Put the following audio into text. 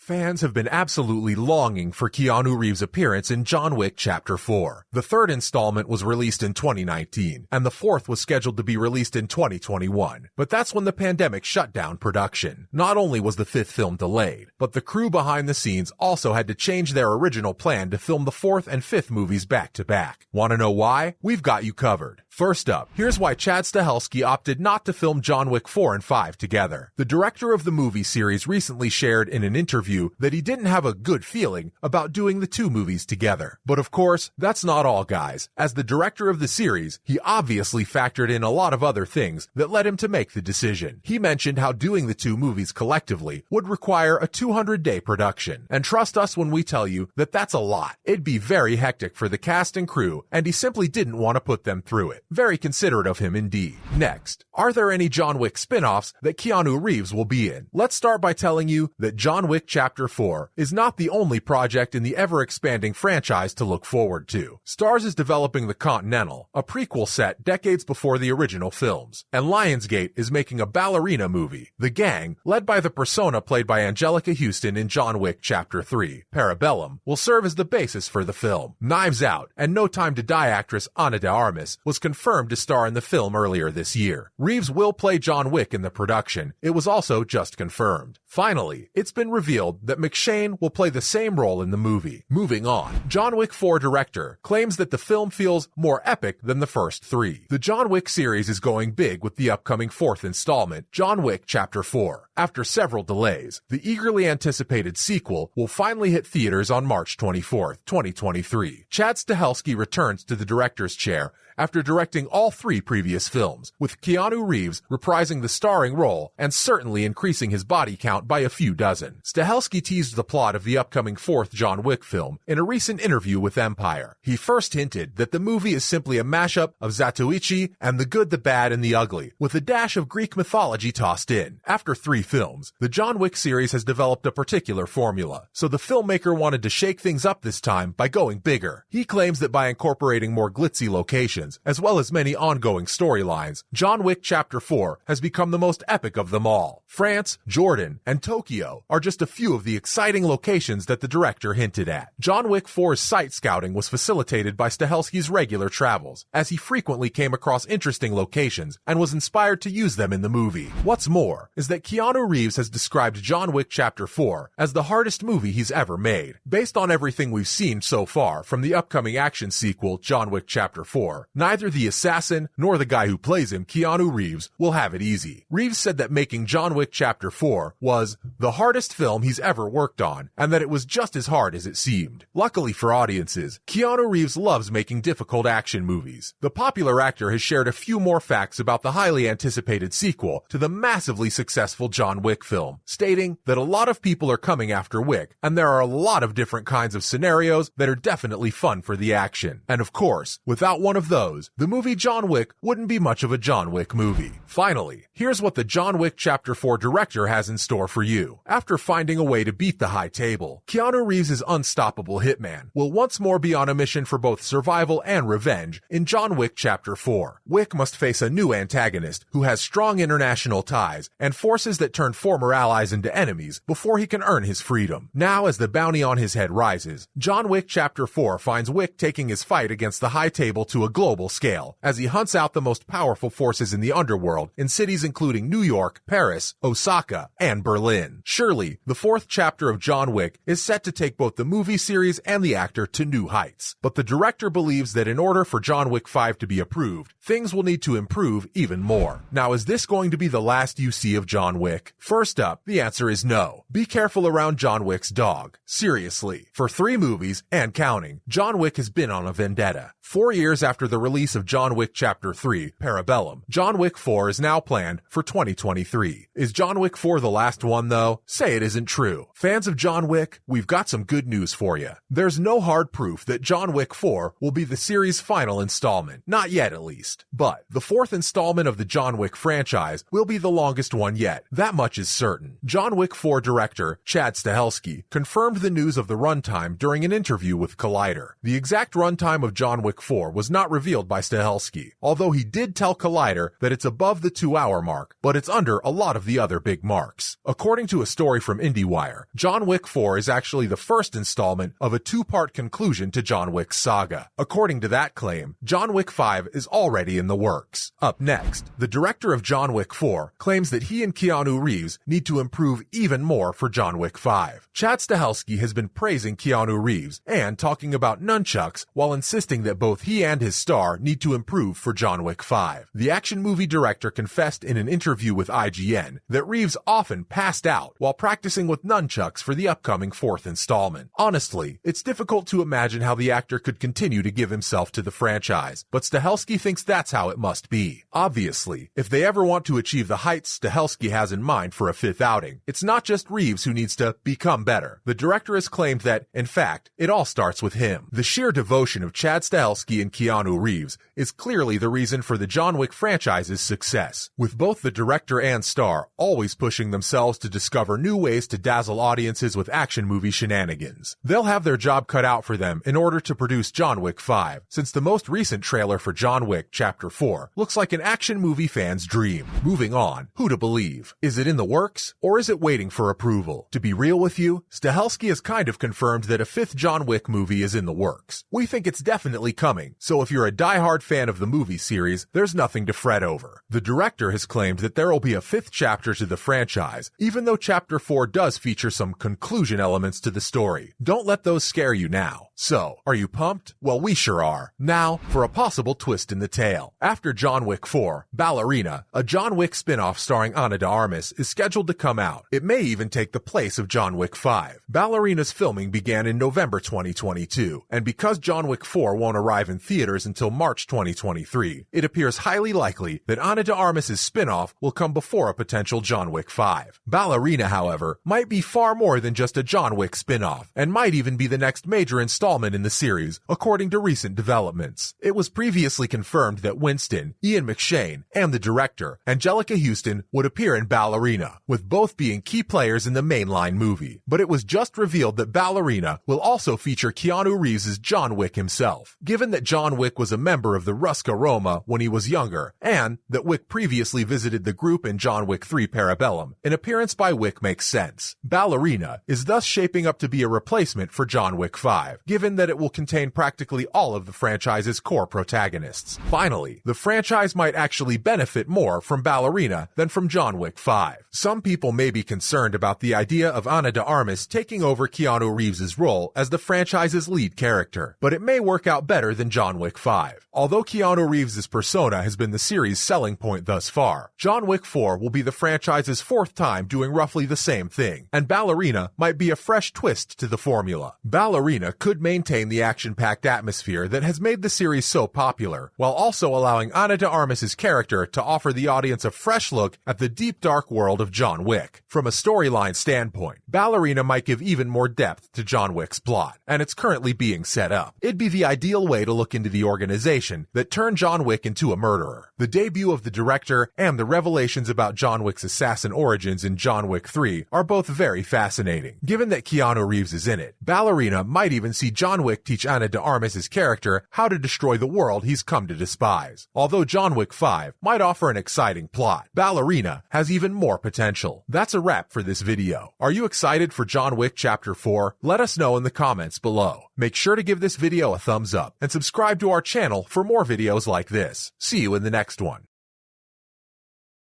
Fans have been absolutely longing for Keanu Reeves' appearance in John Wick Chapter 4. The third installment was released in 2019, and the fourth was scheduled to be released in 2021. But that's when the pandemic shut down production. Not only was the fifth film delayed, but the crew behind the scenes also had to change their original plan to film the fourth and fifth movies back to back. Want to know why? We've got you covered. First up, here's why Chad Stahelski opted not to film John Wick 4 and 5 together. The director of the movie series recently shared in an interview that he didn't have a good feeling about doing the two movies together. But of course, that's not all, guys. As the director of the series, he obviously factored in a lot of other things that led him to make the decision. He mentioned how doing the two movies collectively would require a 200-day production. And trust us when we tell you that that's a lot. It'd be very hectic for the cast and crew, and he simply didn't want to put them through it. Very considerate of him indeed. Next, are there any John Wick spin-offs that Keanu Reeves will be in? Let's start by telling you that John Wick Chapter 4 is not the only project in the ever-expanding franchise to look forward to. Starz is developing The Continental, a prequel set decades before the original films, and Lionsgate is making a ballerina movie. The Gang, led by the persona played by Angelica Houston in John Wick Chapter 3, Parabellum, will serve as the basis for the film. Knives Out and No Time to Die actress Ana de Armas was confirmed to star in the film earlier this year. Reeves will play John Wick in the production. It was also just confirmed. Finally, it's been revealed that McShane will play the same role in the movie. Moving on, John Wick 4 director claims that the film feels more epic than the first three. The John Wick series is going big with the upcoming fourth installment, John Wick Chapter 4. After several delays, the eagerly anticipated sequel will finally hit theaters on March 24th, 2023. Chad Stahelski returns to the director's chair after directing all three previous films, with Keanu Reeves reprising the starring role and certainly increasing his body count by a few dozen. Stahelski teased the plot of the upcoming fourth John Wick film in a recent interview with Empire. He first hinted that the movie is simply a mashup of Zatoichi and The Good, the Bad, and the Ugly, with a dash of Greek mythology tossed in. After three films, the John Wick series has developed a particular formula, so the filmmaker wanted to shake things up this time by going bigger. He claims that by incorporating more glitzy locations, as well as many ongoing storylines, John Wick Chapter 4 has become the most epic of them all. France, Jordan, and Tokyo are just a few of the exciting locations that the director hinted at. John Wick 4's site scouting was facilitated by Stahelski's regular travels, as he frequently came across interesting locations and was inspired to use them in the movie. What's more is that Keanu Reeves has described John Wick Chapter 4 as the hardest movie he's ever made. Based on everything we've seen so far from the upcoming action sequel, John Wick Chapter 4, neither the assassin nor the guy who plays him, Keanu Reeves, will have it easy. Reeves said that making John Wick Chapter 4 was the hardest film he's ever worked on, and that it was just as hard as it seemed. Luckily for audiences, Keanu Reeves loves making difficult action movies. The popular actor has shared a few more facts about the highly anticipated sequel to the massively successful John Wick film, stating that a lot of people are coming after Wick, and there are a lot of different kinds of scenarios that are definitely fun for the action. And of course, without one of those, the movie John Wick wouldn't be much of a John Wick movie. Finally, here's what the John Wick Chapter 4 director has in store for you. After finding a way to beat the high table, Keanu Reeves' unstoppable hitman will once more be on a mission for both survival and revenge in John Wick Chapter 4. Wick must face a new antagonist who has strong international ties and forces that turn former allies into enemies before he can earn his freedom. Now, as the bounty on his head rises, John Wick Chapter 4 finds Wick taking his fight against the high table to a global scale as he hunts out the most powerful forces in the underworld in cities including New York, Paris, Osaka, and Berlin. Surely, the fourth chapter of John Wick is set to take both the movie series and the actor to new heights. But the director believes that in order for John Wick 5 to be approved, things will need to improve even more. Now, is this going to be the last you see of John Wick? First up, the answer is no. Be careful around John Wick's dog. Seriously, for 3 movies and counting, John Wick has been on a vendetta. 4 years after the release of John Wick Chapter 3, Parabellum, John Wick 4 is now planned for 2023. Is John Wick 4 the last one, though? Say it isn't true. Fans of John Wick, we've got some good news for you. There's no hard proof that John Wick 4 will be the series' final installment. Not yet, at least. But the fourth installment of the John Wick franchise will be the longest one yet. That much is certain. John Wick 4 director Chad Stahelski confirmed the news of the runtime during an interview with Collider. The exact runtime of John Wick 4 was not revealed revealed by Stahelski, although he did tell Collider that it's above the 2-hour mark, but it's under a lot of the other big marks. According to a story from IndieWire, John Wick 4 is actually the first installment of a 2-part conclusion to John Wick's saga. According to that claim, John Wick 5 is already in the works. Up next, the director of John Wick 4 claims that he and Keanu Reeves need to improve even more for John Wick 5. Chad Stahelski has been praising Keanu Reeves and talking about nunchucks while insisting that both he and his star need to improve for John Wick 5. The action movie director confessed in an interview with IGN that Reeves often passed out while practicing with nunchucks for the upcoming 4th installment. Honestly, it's difficult to imagine how the actor could continue to give himself to the franchise, but Stahelski thinks that's how it must be. Obviously, if they ever want to achieve the heights Stahelski has in mind for a 5th outing, it's not just Reeves who needs to become better. The director has claimed that, in fact, it all starts with him. The sheer devotion of Chad Stahelski and Keanu Reeves is clearly the reason for the John Wick franchise's success, with both the director and star always pushing themselves to discover new ways to dazzle audiences with action movie shenanigans. They'll have their job cut out for them in order to produce John Wick 5, since the most recent trailer for John Wick Chapter 4 looks like an action movie fan's dream. Moving on, who to believe? Is it in the works, or is it waiting for approval? To be real with you, Stahelski has kind of confirmed that a 5th John Wick movie is in the works. We think it's definitely coming, so if you're a diehard fan of the movie series, there's nothing to fret over. The director has claimed that there will be a 5th chapter to the franchise, even though Chapter 4 does feature some conclusion elements to the story. Don't let those scare you now. So, are you pumped? Well, we sure are. Now, for a possible twist in the tale. After John Wick 4, Ballerina, a John Wick spin-off starring Ana de Armas, is scheduled to come out. It may even take the place of John Wick 5. Ballerina's filming began in November 2022, and because John Wick 4 won't arrive in theaters until March 2023, it appears highly likely that Ana de Armas' spin-off will come before a potential John Wick 5. Ballerina, however, might be far more than just a John Wick spin-off, and might even be the next major installment in the series, according to recent developments. It was previously confirmed that Winston, Ian McShane, and the director, Angelica Houston, would appear in Ballerina, with both being key players in the mainline movie. But it was just revealed that Ballerina will also feature Keanu Reeves' John Wick himself, given that John Wick was a member of the Ruska Roma when he was younger, and that Wick previously visited the group in John Wick 3 Parabellum. An appearance by Wick makes sense. Ballerina is thus shaping up to be a replacement for John Wick 5, given that it will contain practically all of the franchise's core protagonists. Finally, the franchise might actually benefit more from Ballerina than from John Wick 5. Some people may be concerned about the idea of Ana de Armas taking over Keanu Reeves' role as the franchise's lead character, but it may work out better than John Wick 5. Although Keanu Reeves' persona has been the series' selling point thus far, John Wick 4 will be the franchise's 4th time doing roughly the same thing, and Ballerina might be a fresh twist to the formula. Ballerina could maintain the action-packed atmosphere that has made the series so popular, while also allowing Ana de Armas' character to offer the audience a fresh look at the deep dark world of John Wick. From a storyline standpoint, Ballerina might give even more depth to John Wick's plot, and it's currently being set up. It'd be the ideal way to look into the organization that turned John Wick into a murderer. The debut of the director and the revelations about John Wick's assassin origins in John Wick 3 are both very fascinating. Given that Keanu Reeves is in it, Ballerina might even see John Wick teach Ana de Armas' character how to destroy the world he's come to despise. Although John Wick 5 might offer an exciting plot, Ballerina has even more potential. That's a wrap for this video. Are you excited for John Wick Chapter 4? Let us know in the comments below. Make sure to give this video a thumbs up and subscribe to our channel for more videos like this. See you in the next one.